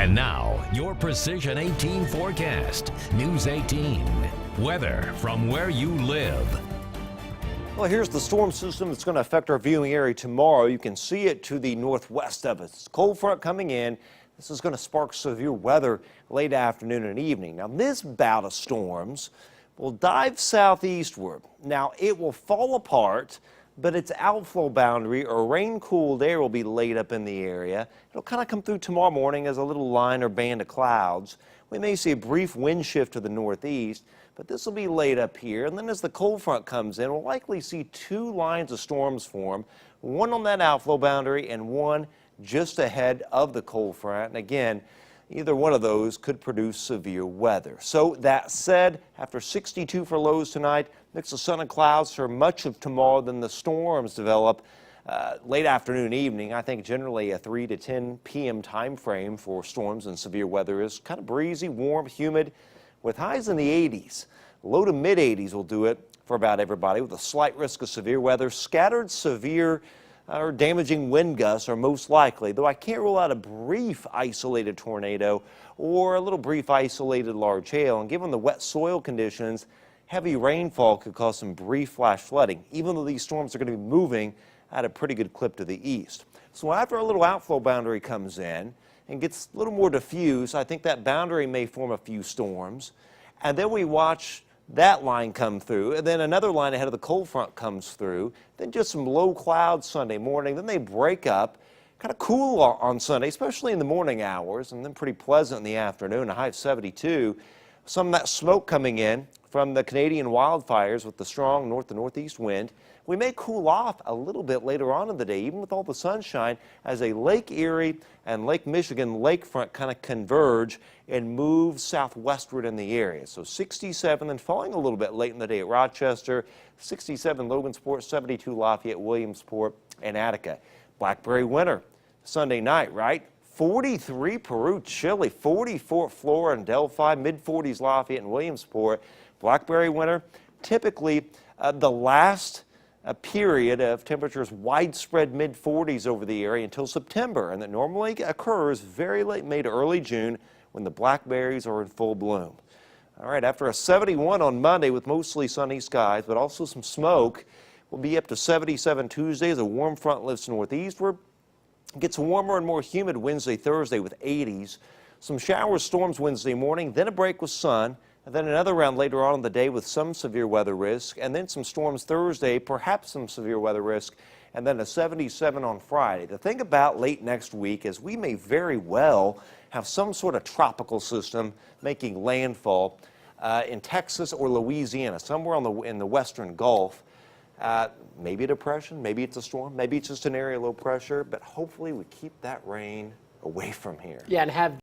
And now, your Precision 18 forecast. News 18. Weather from where you live. Well, here's the storm system that's going to affect our viewing area tomorrow. You can see it to the northwest of us. Cold front coming in. This is going to spark severe weather late afternoon and evening. Now, this bout of storms will dive southeastward. Now, it will fall apart, but its outflow boundary or rain-cooled air will be laid up in the area. It'll kind of come through tomorrow morning as a little line or band of clouds. We may see a brief wind shift to the northeast, but this will be laid up here. And then as the cold front comes in, we'll likely see two lines of storms form, one on that outflow boundary and one just ahead of the cold front. And again, either one of those could produce severe weather. So that said, after 62 for lows tonight, mix of sun and clouds for much of tomorrow. Then the storms develop late afternoon, evening. I think generally a 3 to 10 p.m. time frame for storms and severe weather is kind of breezy, warm, humid, with highs in the 80s. Low to mid 80s will do it for about everybody, with a slight risk of severe weather. Scattered severe or damaging wind gusts are most likely, though I can't rule out a brief isolated tornado or a little brief isolated large hail. And given the wet soil conditions, heavy rainfall could cause some brief flash flooding, even though these storms are going to be moving at a pretty good clip to the east. So after a little outflow boundary comes in and gets a little more diffuse, I think that boundary may form a few storms. And then we watch that line come through, and then another line ahead of the cold front comes through, then just some low clouds Sunday morning. Then they break up, kind of cool on Sunday, especially in the morning hours, and then pretty pleasant in the afternoon, a high of 72. Some of that smoke coming in from the Canadian wildfires with the strong north to northeast wind. We may cool off a little bit later on in the day, even with all the sunshine, as a Lake Erie and Lake Michigan lakefront kind of converge and move southwestward in the area. So 67 and falling a little bit late in the day at Rochester, 67 Logansport, 72 Lafayette, Williamsport, and Attica. Blackberry winter Sunday night, right? 43 Peru, chilly, 44 Flora and Delphi, mid-40s Lafayette and Williamsport. Blackberry winter, typically the last period of temperatures widespread mid-40s over the area until September, and that normally occurs very late May to early June when the blackberries are in full bloom. All right, after a 71 on Monday with mostly sunny skies, but also some smoke, we'll be up to 77 Tuesday as a warm front lifts northeastward. It gets warmer and more humid Wednesday, Thursday with 80s. Some showers, storms Wednesday morning, then a break with sun, and then another round later on in the day with some severe weather risk, and then some storms Thursday, perhaps some severe weather risk, and then a 77 on Friday. The thing about late next week is we may very well have some sort of tropical system making landfall in Texas or Louisiana, somewhere in the western Gulf. Maybe a depression, maybe it's a storm, maybe it's just an area low pressure, but hopefully we keep that rain away from here. Yeah, and have